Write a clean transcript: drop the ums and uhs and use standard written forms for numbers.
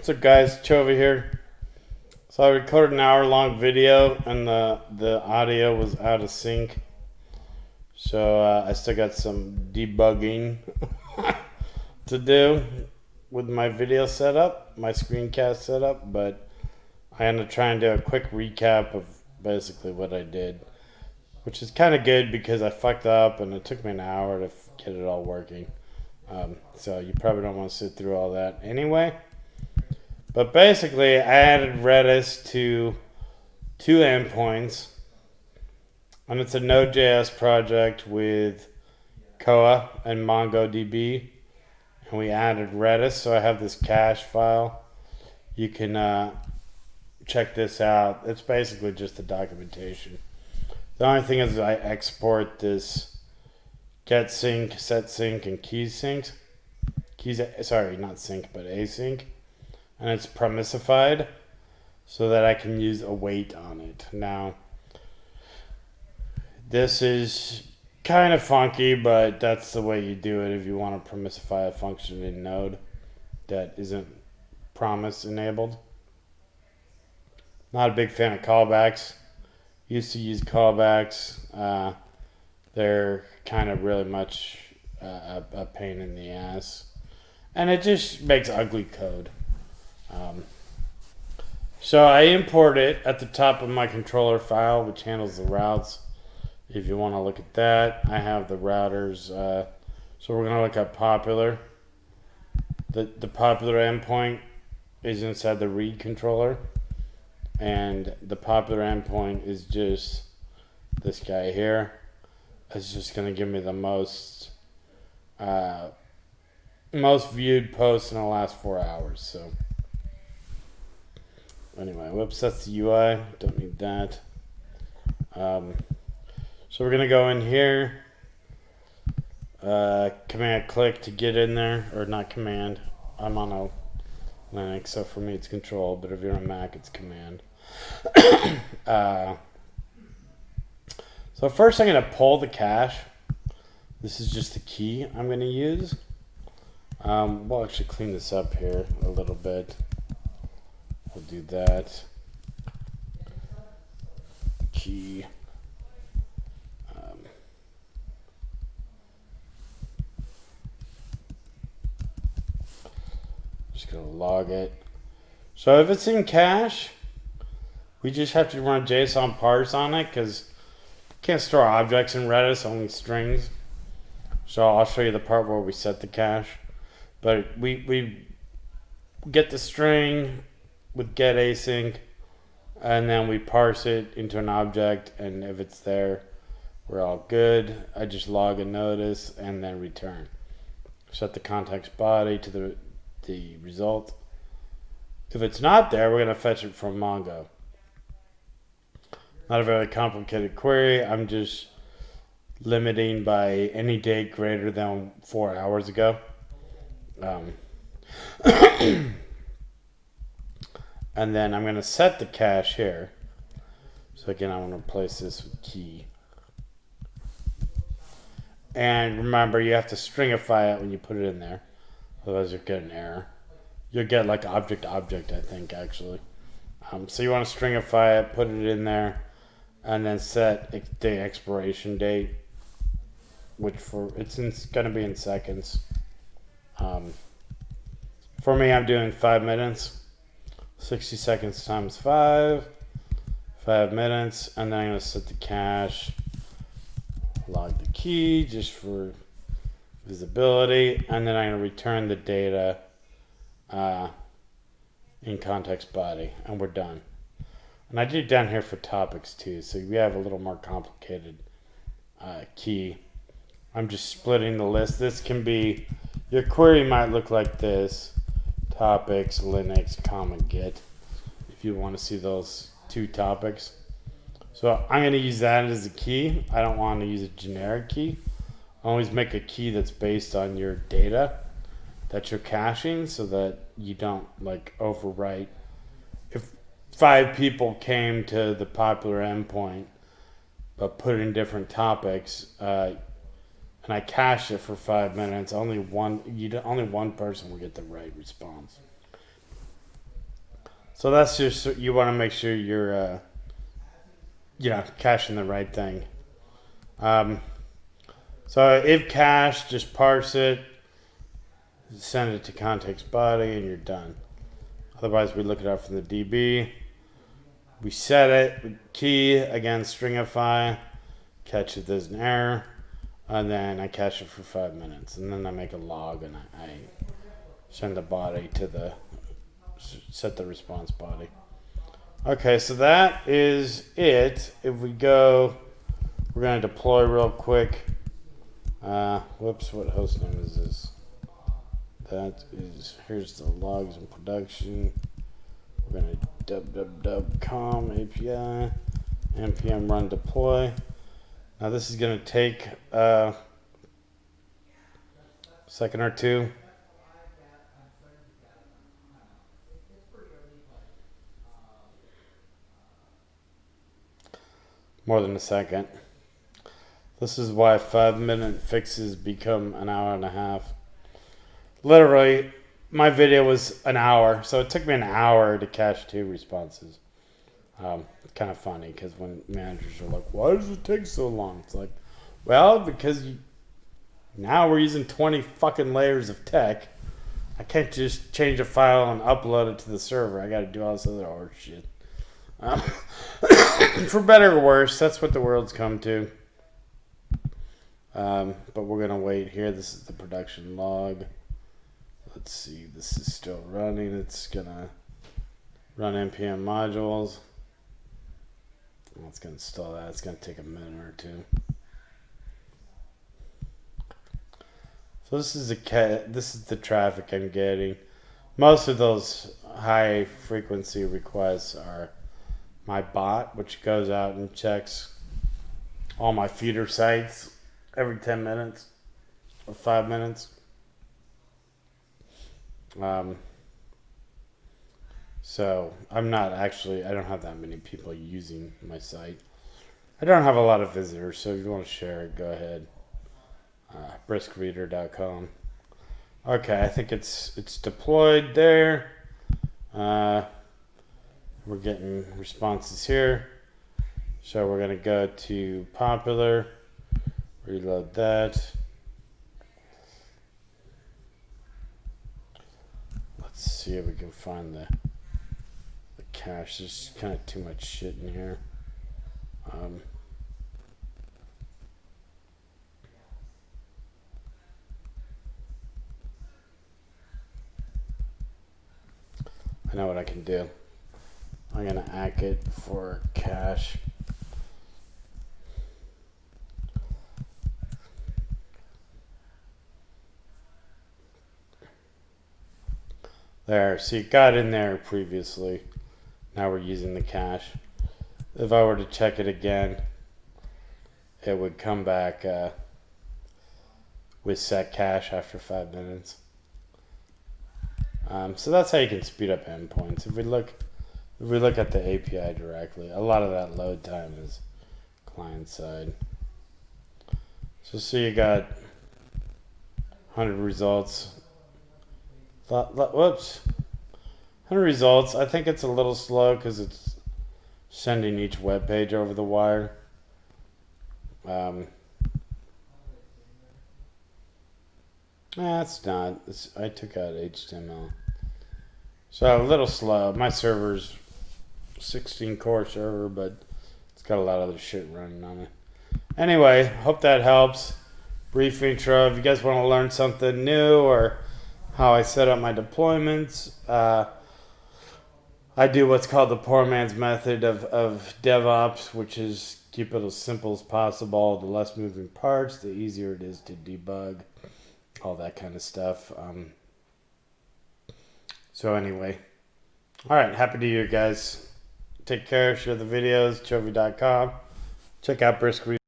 What's up, guys? Chova here. So I recorded an hour-long video, and the audio was out of sync. So I still got some debugging to do with my video setup, my screencast setup. But I am going to try and do a quick recap of basically what I did, which is kind of good because I fucked up, and it took me an hour to get it all working. So you probably don't want to sit through all that anyway. But basically, I added Redis to two endpoints, and it's a Node.js project with Koa and MongoDB, and we added Redis, so I have this cache file. You can check this out. It's basically just the documentation. The only thing is I export this get sync, set sync, and keys sync. Sorry, not sync, but async. And it's permissified so that I can use await on it. Now, this is kind of funky, but that's the way you do it if you want to permissify a function in Node that isn't promise enabled. Not a big fan of callbacks. Used to use callbacks. They're kind of really much a pain in the ass. And it just makes ugly code. So I import it at the top of my controller file, which handles the routes. If you want to look at that, I have the routers. So we're going to look at popular. The popular endpoint is inside the read controller. And the popular endpoint is just this guy here. It's just going to give me the most viewed posts in the last 4 hours. So anyway, whoops, that's the UI. Don't need that. So we're going to go in here. Command click to get in there. Or not command. I'm on a Linux, so for me it's control. But if you're on a Mac, it's command. So first I'm going to pull the cache. This is just the key I'm going to use. We'll actually clean this up here a little bit. We'll do that. Key. Just gonna log it. So if it's in cache, we just have to run JSON parse on it because you can't store objects in Redis, only strings. So I'll show you the part where we set the cache. But we get the string with get async, and then we parse it into an object, and if it's there, we're all good. I just log a notice and then return. Set the context body to the result. If it's not there, we're going to fetch it from Mongo. Not a very complicated query. I'm just limiting by any date greater than 4 hours ago. And then I'm going to set the cache here. So again, I want to replace this with key. And remember, you have to stringify it when you put it in there. Otherwise, you'll get an error. You'll get like object, I think, actually. So you want to stringify it, put it in there, and then set the expiration date, which it's going to be in seconds. For me, I'm doing 5 minutes. 60 seconds times 5 minutes, and then I'm going to set the cache, log the key just for visibility, and then I'm going to return the data in context body, and we're done. And I did down here for topics too, so we have a little more complicated key. I'm just splitting the list. This can be, your query might look like this. Topics, Linux, comma, get, if you want to see those two topics. So I'm going to use that as a key. I don't want to use a generic key. Always make a key that's based on your data that you're caching so that you don't like overwrite. If 5 people came to the popular endpoint but put in different topics, and I cache it for 5 minutes, only one person will get the right response. So that's just, you want to make sure you're, caching the right thing. So if cached, just parse it, send it to context body, and you're done. Otherwise, we look it up from the DB. We set it, we key, again, stringify, catch if there's an error, and then I cache it for 5 minutes. And then I make a log, and I send the body to set the response body. Okay, so that is it. If we go, we're going to deploy real quick. Whoops, what host name is this? Here's the logs in production. We're going to www.com API, npm run deploy. Now this is going to take a second or two. More than a second. This is why 5-minute fixes become an hour and a half. Literally, my video was an hour, so it took me an hour to cache 2 responses. It's kind of funny because when managers are like, why does it take so long? It's like, well, because now we're using 20 fucking layers of tech. I can't just change a file and upload it to the server. I got to do all this other hard shit. For better or worse, that's what the world's come to. But we're going to wait here. This is the production log. Let's see. This is still running. It's going to run npm modules. It's going to install that. It's going to take a minute or two. So this is the traffic I'm getting. Most of those high frequency requests are my bot, which goes out and checks all my feeder sites every 10 minutes or 5 minutes. So I don't have that many people using my site. I don't have a lot of visitors, so if you want to share it, go ahead. briskreader.com. Okay, I think it's deployed there. We're getting responses here. So we're going to go to popular, reload that. Let's see if we can find the cache. There's kind of too much shit in here. I know what I can do. I'm going to ack it for cache. There, see, it got in there previously. Now we're using the cache. If I were to check it again, it would come back with set cache after 5 minutes. So that's how you can speed up endpoints. If we look at the API directly, a lot of that load time is client side. So see, you got 100 results. Whoops. 100 results. I think it's a little slow because it's sending each web page over the wire. It's not. I took out HTML. So a little slow. My server's 16 core server, but it's got a lot of other shit running on it. Anyway, hope that helps. Brief intro. If you guys want to learn something new or how I set up my deployments, I do what's called the poor man's method of DevOps, which is keep it as simple as possible. The less moving parts, the easier it is to debug, all that kind of stuff. So anyway, all right, happy New Year, guys. Take care, share the videos, chovy.com. Check out Brisk Reader.